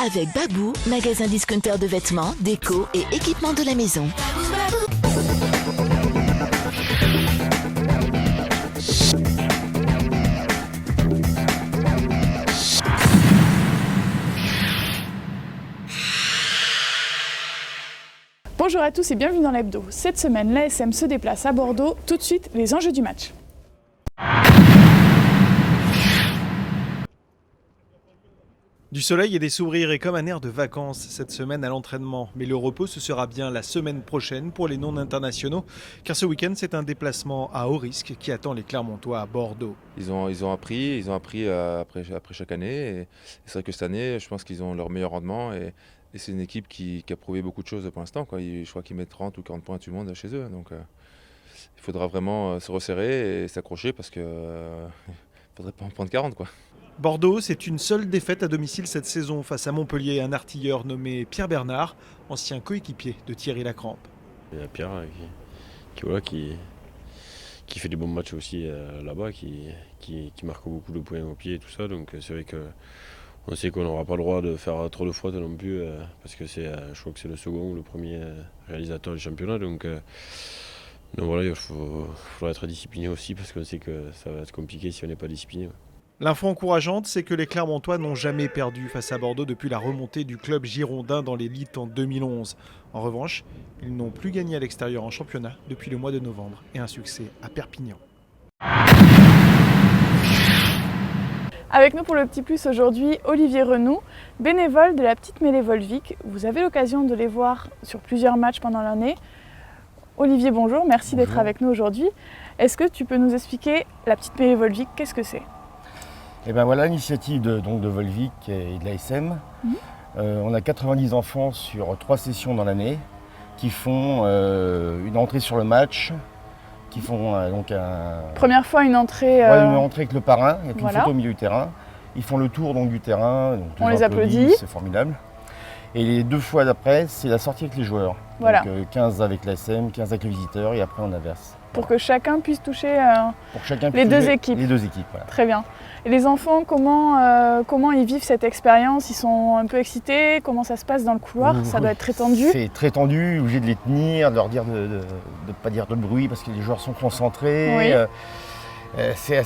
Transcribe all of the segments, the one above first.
Avec Babou, magasin discounter de vêtements, déco et équipements de la maison. Bonjour à tous et bienvenue dans l'hebdo. Cette semaine, l'ASM se déplace à Bordeaux. Tout de suite, les enjeux du match. Du soleil et des sourires et comme un air de vacances cette semaine à l'entraînement. Mais le repos, ce sera bien la semaine prochaine pour les non-internationaux. Car ce week-end, c'est un déplacement à haut risque qui attend les Clermontois à Bordeaux. Ils ont appris après chaque année. Et c'est vrai que cette année, je pense qu'ils ont leur meilleur rendement. Et c'est une équipe qui a prouvé beaucoup de choses pour l'instant. Je crois qu'ils mettent 30 ou 40 points à tout le monde chez eux. Donc il faudra vraiment se resserrer et s'accrocher parce qu'il ne faudrait pas en prendre 40, quoi. Bordeaux, c'est une seule défaite à domicile cette saison face à Montpellier, un artilleur nommé Pierre Bernard, ancien coéquipier de Thierry Lacrampe. Il y a Pierre qui fait des bons matchs aussi là-bas, qui marque beaucoup de points au pied et tout ça. Donc c'est vrai qu'on sait qu'on n'aura pas le droit de faire trop de fautes non plus, parce que je crois que c'est le second ou le premier réalisateur du championnat. Donc voilà, il faudra être discipliné aussi, parce qu'on sait que ça va être compliqué si on n'est pas discipliné. L'info encourageante, c'est que les Clermontois n'ont jamais perdu face à Bordeaux depuis la remontée du club girondin dans l'élite en 2011. En revanche, ils n'ont plus gagné à l'extérieur en championnat depuis le mois de novembre et un succès à Perpignan. Avec nous pour le petit plus aujourd'hui, Olivier Renoux, bénévole de la petite mêlée Volvic. Vous avez l'occasion de les voir sur plusieurs matchs pendant l'année. Olivier, bonjour, merci d'être avec nous aujourd'hui. Est-ce que tu peux nous expliquer la petite mêlée Volvic, qu'est-ce que c'est ? Et ben voilà l'initiative de Volvic et de l'ASM. On a 90 enfants sur 3 sessions dans l'année qui font une entrée sur le match, qui font donc Première fois une entrée... une entrée avec le parrain, il y a une voilà. photo au milieu du terrain. Ils font le tour donc, du terrain, donc, on les applaudit. C'est formidable. Et les 2 fois d'après, c'est la sortie avec les joueurs. Voilà. Donc 15 avec l'ASM, 15 avec le visiteur et après on inverse. Pour que chacun puisse toucher Les deux équipes. Voilà. Très bien. Et les enfants, comment ils vivent cette expérience ? Ils sont un peu excités ? Comment ça se passe dans le couloir ? Ça doit être très tendu. C'est très tendu, obligé de les tenir, de leur dire de ne pas dire de bruit parce que les joueurs sont concentrés. Oui. C'est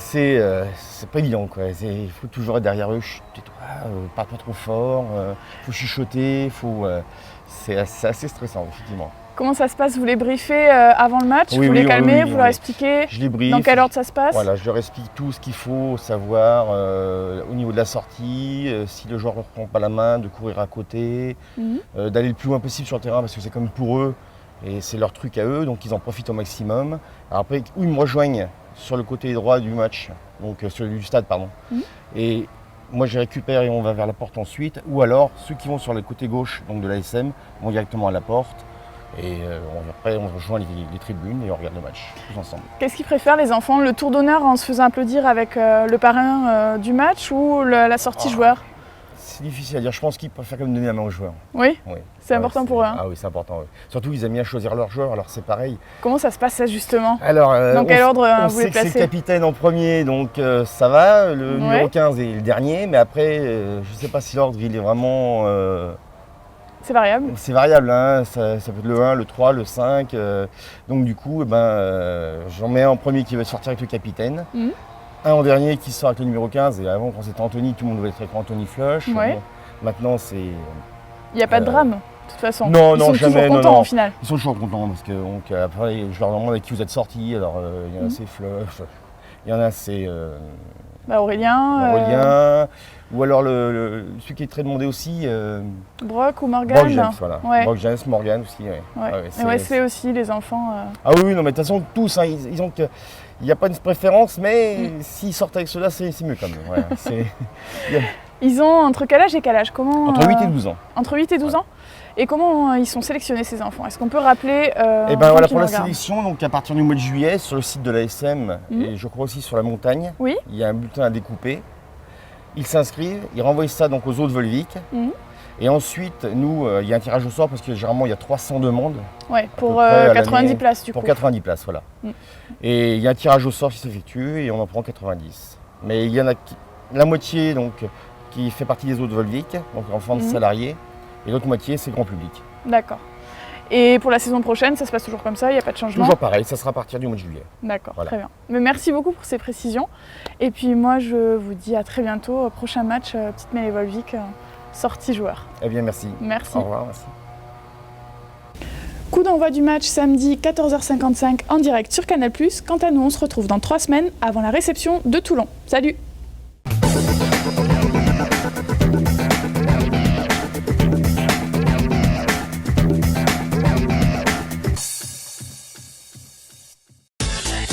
pas évident, quoi. Il faut toujours être derrière eux, tais-toi, parle pas trop fort, faut chuchoter, c'est assez stressant, effectivement. Comment ça se passe ? Vous les briefez avant le match ? Oui, vous les calmez ? oui, vous leur expliquez je les briefe. Dans quel ordre ça se passe ? Voilà, je leur explique tout ce qu'il faut savoir au niveau de la sortie, si le joueur ne reprend pas la main, de courir à côté, d'aller le plus loin possible sur le terrain parce que c'est comme pour eux et c'est leur truc à eux, donc ils en profitent au maximum. Alors après, où ils me rejoignent sur le côté droit du match, donc du stade, pardon. Et moi, je récupère et on va vers la porte ensuite. Ou alors, ceux qui vont sur le côté gauche donc de l'ASM vont directement à la porte. Et après, on rejoint les tribunes et on regarde le match tous ensemble. Qu'est-ce qu'ils préfèrent les enfants ? Le tour d'honneur en se faisant applaudir avec le parrain du match ou la sortie joueur ? C'est difficile à dire. Je pense qu'ils préfèrent quand même donner la main aux joueurs. Oui, oui. C'est important pour eux. Hein. Ah oui, c'est important. Oui. Surtout, ils aiment bien choisir leurs joueurs, alors c'est pareil. Comment ça se passe ça justement ? Alors, dans quel ordre vous les placez ? placez ? C'est le capitaine en premier, donc ça va. Le numéro 15 est le dernier, mais après, je ne sais pas si l'ordre il est vraiment... C'est variable ? C'est variable, hein. Ça peut être le 1, le 3, le 5. Donc du coup, j'en mets un en premier qui va sortir avec le capitaine. Un en dernier qui sort avec le numéro 15. Et avant, quand c'était Anthony, tout le monde devait être avec Anthony Flush. Ouais. Bon, maintenant, c'est... Il n'y a pas de drame, de toute façon. Non, Ils sont jamais. toujours contents au final. Ils sont toujours contents parce que après, je leur demande avec qui vous êtes sortis. Alors, il y en a c'est Flush, il y en a c'est... Aurélien. Ou alors celui qui est très demandé aussi. Brock ou Morgan. Brock James, voilà. Ouais. Brock James, Morgan aussi. Ouais. Et Wesley aussi, les enfants. Ah oui, non, mais de toute façon, tous, hein, ils ont que. Il n'y a pas une préférence, mais s'ils sortent avec ceux-là, c'est mieux quand même. Voilà, Ils ont entre quel âge et quel âge ? Entre 8 et 12 ans. Entre 8 et 12 ans ? Et comment ils sont sélectionnés ces enfants ? Est-ce qu'on peut rappeler pour la sélection, donc à partir du mois de juillet, sur le site de l'ASM et je crois aussi sur la montagne, il y a un bulletin à découper. Ils s'inscrivent, ils renvoient ça donc aux autres Volvic. Et ensuite, nous, il y a un tirage au sort parce que généralement il y a 300 demandes. Ouais, pour 90 places du coup. Pour 90 places, voilà. Et il y a un tirage au sort qui s'effectue et on en prend 90. Mais il y en a la moitié donc qui fait partie des eaux de Volvic, donc enfants de Mhm. salariés, et l'autre moitié c'est grand public. D'accord. Et pour la saison prochaine, ça se passe toujours comme ça, il n'y a pas de changement? Toujours pareil, ça sera à partir du mois de juillet. D'accord, Voilà. très bien. Mais merci beaucoup pour ces précisions. Et puis moi, je vous dis à très bientôt. Prochain match, Petite Mêlée Volvic, sortie joueur. Eh bien merci. Merci. Au revoir, merci. Coup d'envoi du match samedi 14h55 en direct sur Canal+. Quant à nous, on se retrouve dans 3 semaines avant la réception de Toulon. Salut!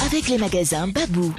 Avec les magasins Babou,